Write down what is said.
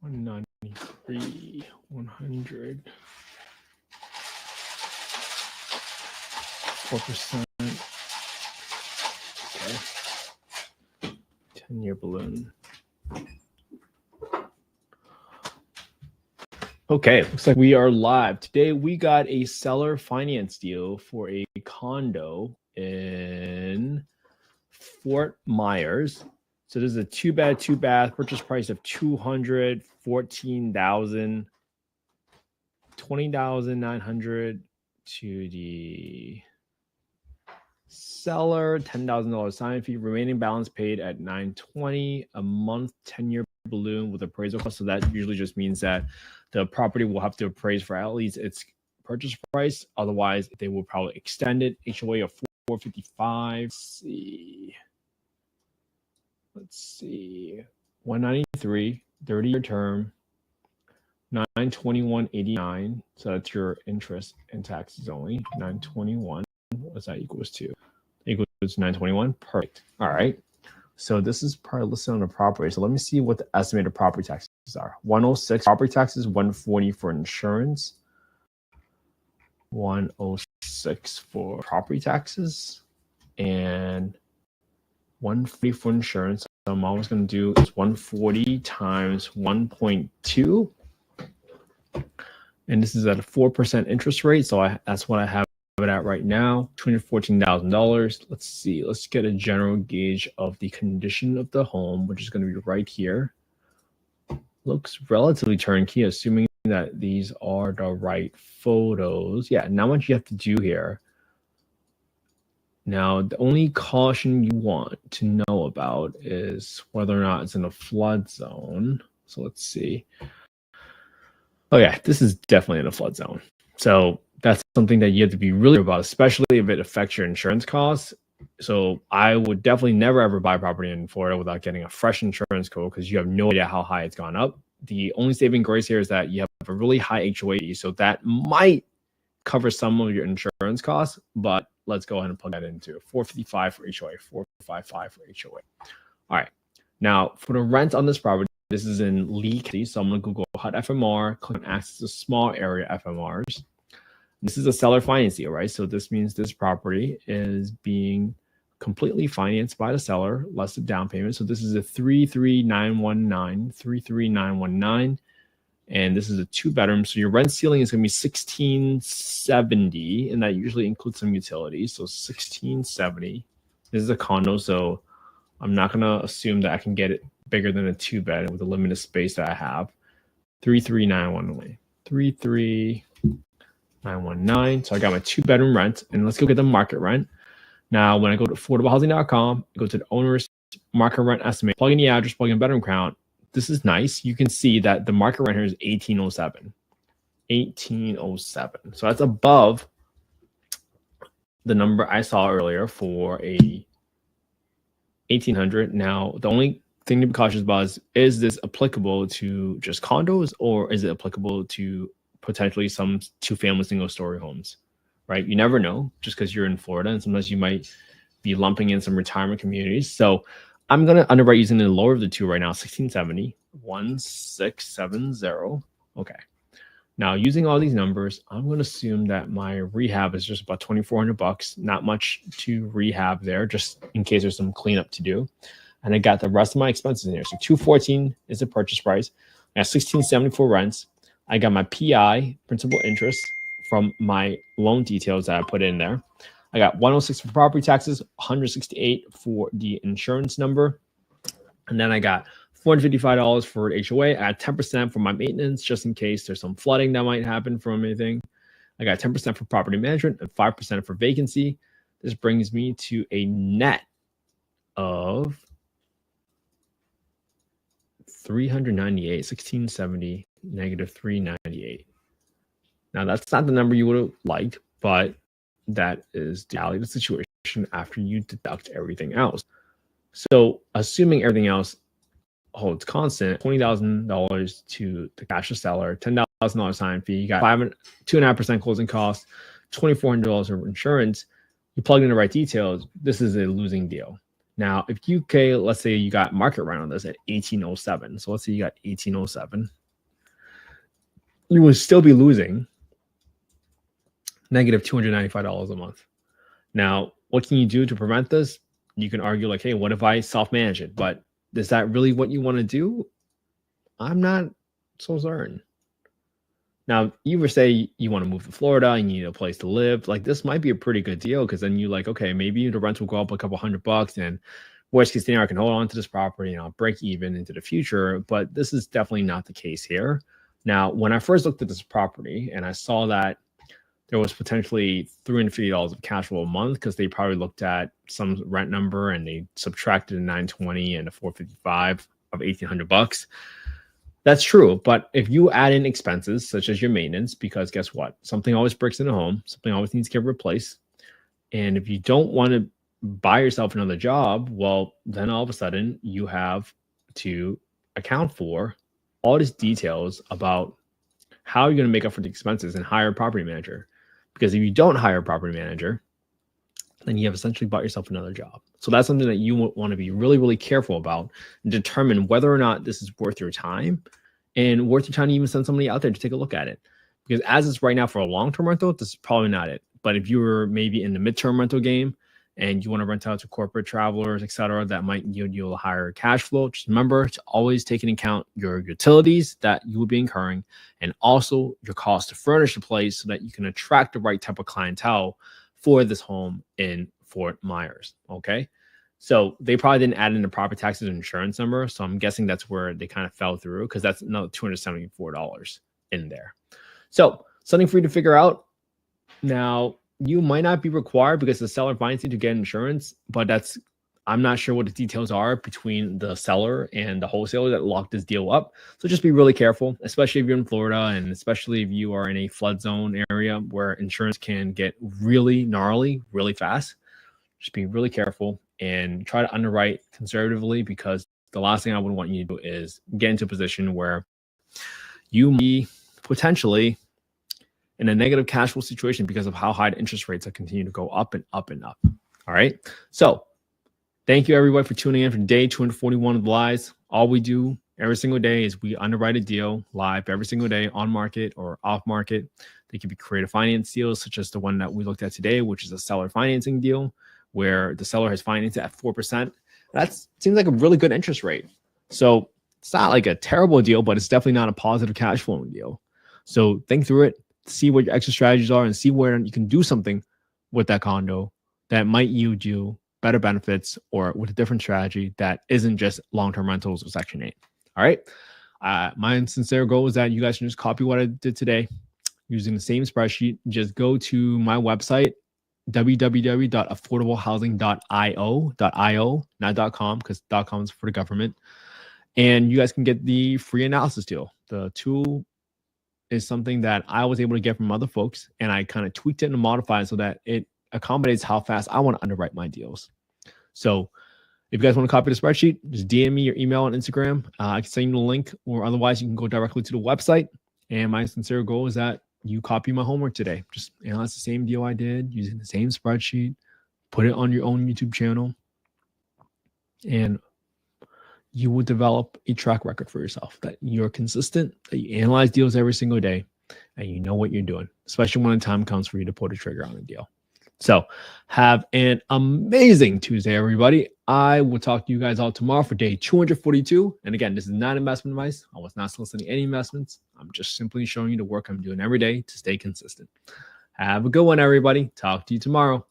193, 100, 4%. Okay. 10-year balloon. Okay, looks like we are live. Today we got a seller finance deal for a condo in Fort Myers. So this is a 2-bed, 2-bath, purchase price of $214,000, $20,900 to the seller, $10,000 sign fee, remaining balance paid at $920 a month, 10-year balloon with appraisal cost. So that usually just means that the property will have to appraise for at least its purchase price. Otherwise, they will probably extend it. HOA of 455. Let's see. 193, 30-year term, 921.89. So that's your interest and taxes only. 921. What's that equals to? Equals 921. Perfect. All right. So this is probably listed on the property. So let me see what the estimated property taxes are. 106 property taxes, 140 for insurance, 106 for property taxes, and 140 for insurance. So I'm always going to do is 140 times 1.2. And this is at a 4% interest rate. So that's what I have it at right now, $214,000. Let's see. Let's get a general gauge of the condition of the home, which is going to be right here. Looks relatively turnkey, assuming that these are the right photos. Yeah, not much you have to do here. Now, the only caution you want to know about is whether or not it's in a flood zone. So let's see. Oh yeah, this is definitely in a flood zone. So that's something that you have to be really about, especially if it affects your insurance costs. So I would definitely never ever buy property in Florida without getting a fresh insurance code because you have no idea how high it's gone up. The only saving grace here is that you have a really high HOA, so that might cover some of your insurance costs, but let's go ahead and plug that into 455 for HOA, 455 for HOA. All right. Now, for the rent on this property, this is in Lee County, so I'm going to Google HUD FMR, click on access to small area FMRs. This is a seller finance deal, right? So this means this property is being completely financed by the seller, less the down payment. So this is a 33919, and this is a 2-bedroom. So your rent ceiling is going to be $1,670, and that usually includes some utilities. So $1,670. This is a condo, so I'm not going to assume that I can get it bigger than a 2-bed with the limited space that I have. 33919. 33919. So I got my 2-bedroom rent, and let's go get the market rent. Now, when I go to affordablehousing.com, go to the owner's market rent estimate, plug in the address, plug in bedroom count. This is nice. You can see that the market rent here is $1,807. $1,807. So that's above the number I saw earlier for a $1,800. Now, the only thing to be cautious about is this applicable to just condos, or is it applicable to potentially some 2-family single-story homes, right? You never know, just because you're in Florida, and sometimes you might be lumping in some retirement communities. So I'm going to underwrite using the lower of the two right now, 1670, 1670. Okay. Now, using all these numbers, I'm going to assume that my rehab is just about $2,400. Not much to rehab there, just in case there's some cleanup to do. And I got the rest of my expenses in here. So $214 is the purchase price. I got $1,670 for rents. I got my PI, principal interest, from my loan details that I put in there. I got 106 for property taxes, 168 for the insurance number. And then I got $455 for HOA. I got 10% for my maintenance, just in case there's some flooding that might happen from anything. I got 10% for property management and 5% for vacancy. This brings me to a net of $398, 1670 negative 398. Now, that's not the number you would have liked, but that is the reality of the situation after you deduct everything else. So assuming everything else holds constant, $20,000 to the cash to seller, $10,000 sign fee, you got 2.5% closing costs, $2,400 of insurance. You plug in the right details, this is a losing deal. Now, if you, okay, let's say you got market rent on this at 1807. So let's say you got 1807. You would still be losing negative $295 a month. Now, what can you do to prevent this? You can argue like, hey, what if I self-manage it? But is that really what you want to do? I'm not so certain. Now, you were say you want to move to Florida and you need a place to live. Like this might be a pretty good deal because then you like, okay, maybe the rent will go up a couple $100 and worst case scenario, I can hold on to this property and I'll break even into the future. But this is definitely not the case here. Now, when I first looked at this property and I saw that there was potentially $350 of cash flow a month because they probably looked at some rent number and they subtracted a 920 and a 455 of $1,800. That's true. But if you add in expenses such as your maintenance, because guess what? Something always breaks in a home, something always needs to get replaced. And if you don't want to buy yourself another job, well, then all of a sudden you have to account for all these details about how you're going to make up for the expenses and hire a property manager. Because if you don't hire a property manager, then you have essentially bought yourself another job. So that's something that you want to be really, really careful about and determine whether or not this is worth your time and worth your time to even send somebody out there to take a look at it. Because as it's right now for a long-term rental, this is probably not it. But if you were maybe in the midterm rental game and you want to rent out to corporate travelers, et cetera, that might yield you a higher cash flow. Just remember to always take into account your utilities that you will be incurring and also your cost to furnish the place so that you can attract the right type of clientele for this home in Fort Myers. Okay. So they probably didn't add in the property taxes and insurance number. So I'm guessing that's where they kind of fell through because that's another $274 in there. So something for you to figure out. Now, you might not be required because the seller finds you to get insurance, but I'm not sure what the details are between the seller and the wholesaler that locked this deal up. So just be really careful, especially if you're in Florida and especially if you are in a flood zone area where insurance can get really gnarly really fast. Just be really careful and try to underwrite conservatively because the last thing I would want you to do is get into a position where you may be potentially in a negative cash flow situation because of how high the interest rates have continued to go up and up and up. All right. So thank you everybody for tuning in for day 241 of the Lies. All we do every single day is we underwrite a deal live every single day on market or off market. They could be creative finance deals such as the one that we looked at today, which is a seller financing deal where the seller has financed it at 4%. That seems like a really good interest rate. So it's not like a terrible deal, but it's definitely not a positive cash flowing deal. So think through it, see what your exit strategies are and see where you can do something with that condo that might yield you better benefits or with a different strategy that isn't just long-term rentals or Section 8. All right. My sincere goal is that you guys can just copy what I did today using the same spreadsheet. Just go to my website, www.affordablehousing.io, not .com, because .com is for the government. And you guys can get the free analysis tool. The tool is something that I was able to get from other folks, and I kind of tweaked it and modified it so that it accommodates how fast I want to underwrite my deals. So if you guys want to copy the spreadsheet, just DM me your email on Instagram. I can send you the link, or otherwise you can go directly to the website. And my sincere goal is that you copy my homework today. Just analyze the same deal I did using the same spreadsheet, put it on your own YouTube channel, and you will develop a track record for yourself that you're consistent, that you analyze deals every single day, and you know what you're doing, especially when the time comes for you to pull the trigger on a deal. So have an amazing Tuesday, everybody. I will talk to you guys all tomorrow for day 242. And again, this is not investment advice. I was not soliciting any investments. I'm just simply showing you the work I'm doing every day to stay consistent. Have a good one, everybody. Talk to you tomorrow.